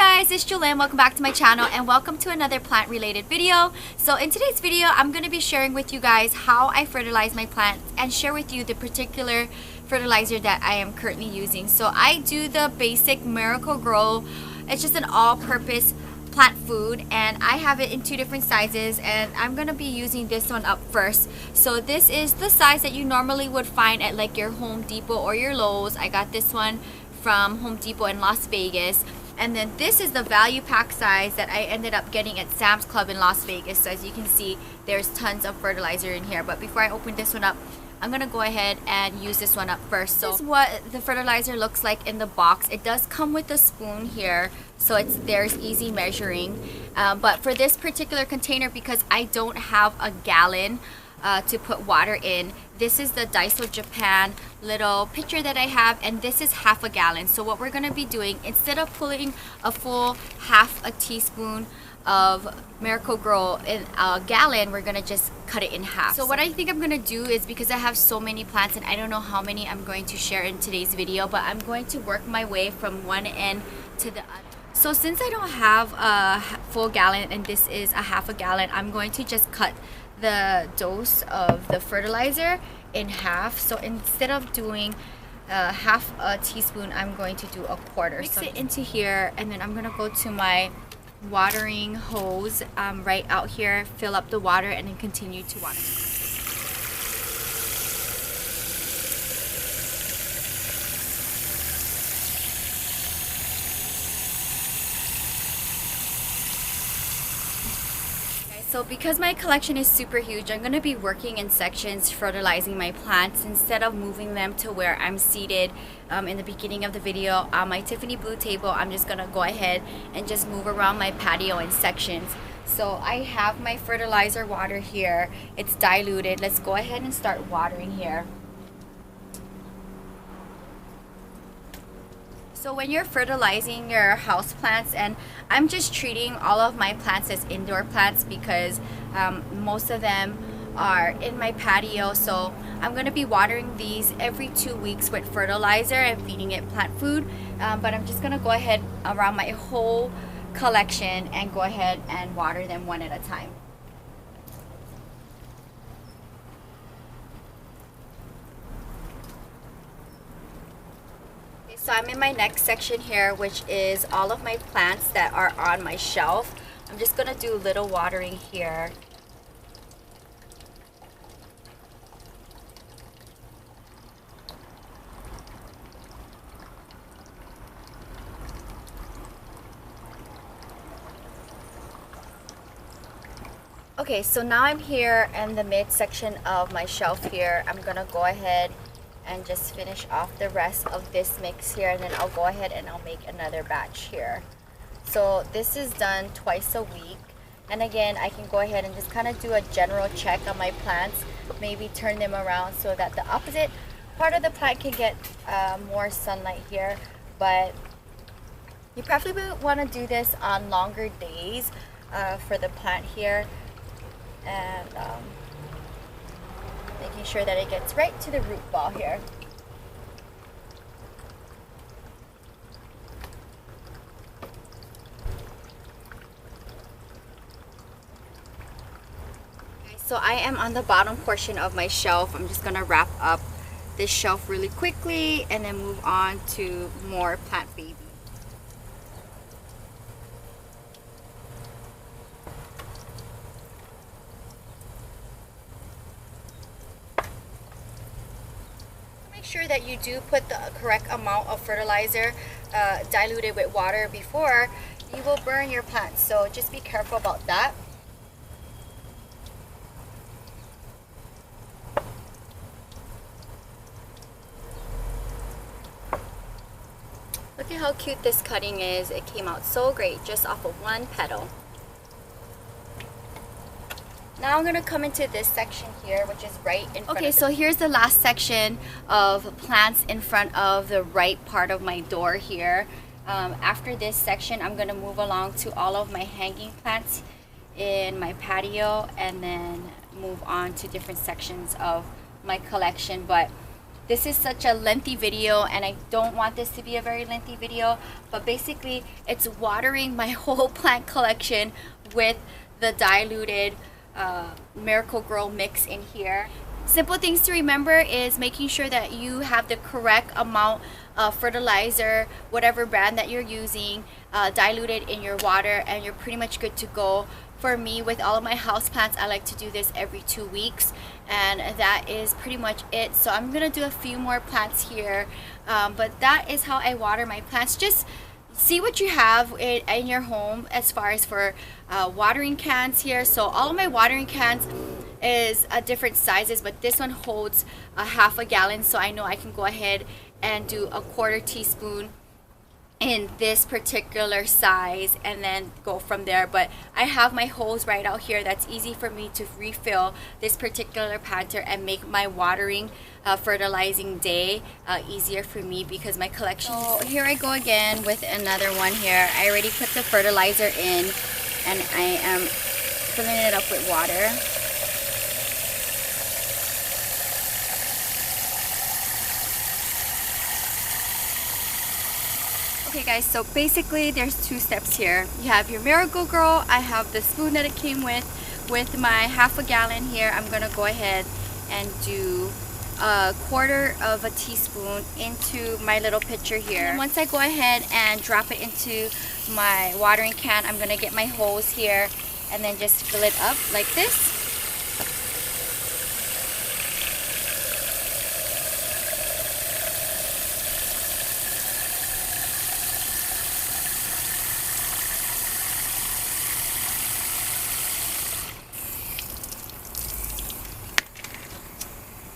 guys, it's Jewelyn. Welcome back to my channel and welcome to another plant related video. So in today's video, I'm going to be sharing with you guys how I fertilize my plants and share with you the particular fertilizer that I am currently using. So I do the basic Miracle-Gro. It's just an all-purpose plant food and I have it in two different sizes, and I'm going to be using this one up first. So this is the size that you normally would find at like your Home Depot or your Lowe's. I got this one from Home Depot in Las Vegas. And then this is the value pack size that I ended up getting at Sam's Club in Las Vegas. So as you can see, there's tons of fertilizer in here. But before I open this one up, I'm going to go ahead and use this one up first. So this is what the fertilizer looks like in the box. It does come with a spoon here, so there's easy measuring. But for this particular container, because I don't have a gallon to put water in, this is the Daiso Japan little pitcher that I have, and this is half a gallon. So what we're going to be doing, instead of pulling a full half a teaspoon of Miracle-Gro in a gallon, we're going to just cut it in half. So what I think I'm going to do is, because I have so many plants and I don't know how many I'm going to share in today's video, but I'm going to work my way from one end to the other. So since I don't have a full gallon and this is a half a gallon, I'm going to just cut the dose of the fertilizer in half. So instead of doing half a teaspoon, I'm going to do a quarter. Mix it into here, and then I'm gonna go to my watering hose right out here, fill up the water, and then continue to water. So because my collection is super huge, I'm going to be working in sections fertilizing my plants instead of moving them to where I'm seated in the beginning of the video on my Tiffany blue table. I'm just going to go ahead and just move around my patio in sections. So I have my fertilizer water here. It's diluted. Let's go ahead and start watering here. So when you're fertilizing your house plants, and I'm just treating all of my plants as indoor plants because most of them are in my patio, so I'm going to be watering these every 2 weeks with fertilizer and feeding it plant food. But I'm just going to go ahead around my whole collection and go ahead and water them one at a time. So I'm in my next section here, which is all of my plants that are on my shelf. I'm just going to do a little watering here. Okay, so now I'm here in the mid section of my shelf here. I'm going to go ahead and just finish off the rest of this mix here, and then I'll go ahead and I'll make another batch here. So this is done twice a week, and again I can go ahead and just kind of do a general check on my plants, maybe turn them around so that the opposite part of the plant can get more sunlight here. But you probably want to do this on longer days for the plant here, and making sure that it gets right to the root ball here. Okay, so I am on the bottom portion of my shelf. I'm just going to wrap up this shelf really quickly and then move on to more plant baby. Sure that you do put the correct amount of fertilizer diluted with water before you will burn your plants, so just be careful about that. Look at how cute this cutting is. It came out so great just off of one petal. Now I'm going to come into this section here, which is right in front. Okay, so here's the last section of plants in front of the right part of my door here. After this section, I'm going to move along to all of my hanging plants in my patio and then move on to different sections of my collection. But this is such a lengthy video, and I don't want this to be a very lengthy video, but basically it's watering my whole plant collection with the diluted Miracle-Gro mix in here. Simple things to remember is making sure that you have the correct amount of fertilizer, whatever brand that you're using, diluted in your water, and you're pretty much good to go. For me, with all of my houseplants, I like to do this every 2 weeks, and that is pretty much it. So I'm gonna do a few more plants here, but that is how I water my plants. Just see what you have in your home as far as for watering cans here. So all of my watering cans is different sizes, but this one holds a half a gallon, so I know I can go ahead and do a 1/4 teaspoon in this particular size and then go from there. But I have my hose right out here that's easy for me to refill this particular planter and make my watering fertilizing day easier for me because my collection. So here I go again with another one here. I already put the fertilizer in and I am filling it up with water. Okay guys, so basically there's 2 steps here. You have your Miracle-Gro. I have the spoon that it came with my half a gallon here. I'm gonna go ahead and do a 1/4 teaspoon into my little pitcher here. And once I go ahead and drop it into my watering can, I'm gonna get my hose here and then just fill it up like this.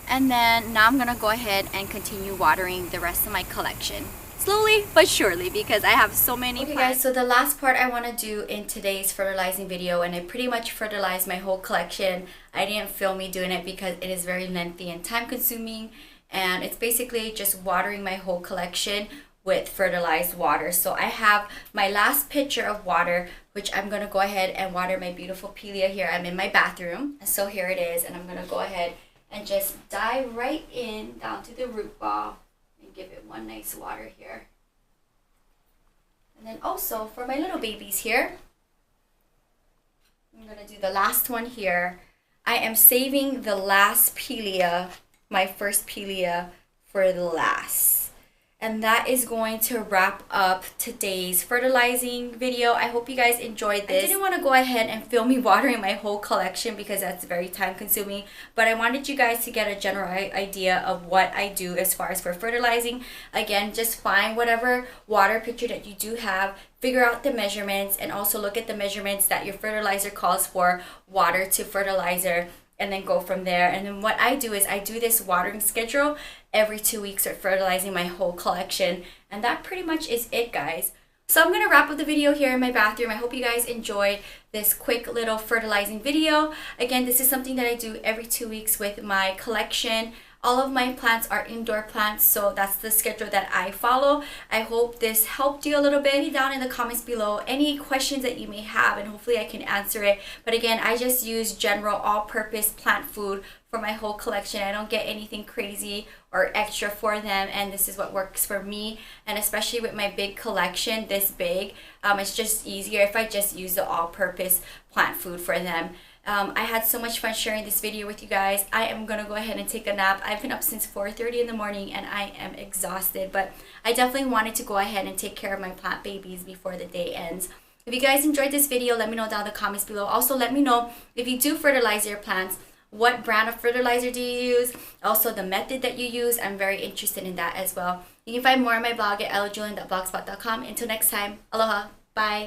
And then now I'm gonna go ahead and continue watering the rest of my collection. Slowly but surely, because I have so many plants. Okay guys, so the last part I want to do in today's fertilizing video, and I pretty much fertilized my whole collection. I didn't film me doing it because it is very lengthy and time consuming, and it's basically just watering my whole collection with fertilized water. So I have my last pitcher of water, which I'm gonna go ahead and water my beautiful Pilea here. I'm in my bathroom, so here it is, and I'm gonna go ahead and just dive right in down to the root ball and give it one nice water here. And then also for my little babies here, I'm gonna do the last one here. I am saving the last Pilea, my first Pilea, for the last. And that is going to wrap up today's fertilizing video. I hope you guys enjoyed this. I didn't want to go ahead and film me watering my whole collection because that's very time consuming, but I wanted you guys to get a general idea of what I do as far as for fertilizing. Again, just find whatever water pitcher that you do have, figure out the measurements, and also look at the measurements that your fertilizer calls for, water to fertilizer, and then go from there. And then what I do is I do this watering schedule every 2 weeks for fertilizing my whole collection, and that pretty much is it, guys. So I'm gonna wrap up the video here in my bathroom. I hope you guys enjoyed this quick little fertilizing video. Again, this is something that I do every 2 weeks with my collection. All of my plants are indoor plants, so that's the schedule that I follow. I hope this helped you a little bit. Leave down in the comments below any questions that you may have, and hopefully I can answer it. But again, I just use general all-purpose plant food for my whole collection. I don't get anything crazy or extra for them, and this is what works for me. And especially with my big collection, this big, it's just easier if I just use the all-purpose plant food for them. I had so much fun sharing this video with you guys. I am gonna go ahead and take a nap. I've been up since 4:30 in the morning and I am exhausted, but I definitely wanted to go ahead and take care of my plant babies before the day ends. If you guys enjoyed this video, let me know down in the comments below. Also, let me know if you do fertilize your plants, what brand of fertilizer do you use? Also, the method that you use. I'm very interested in that as well. You can find more on my blog at ilovejewelyn.blogspot.com. Until next time, aloha, bye.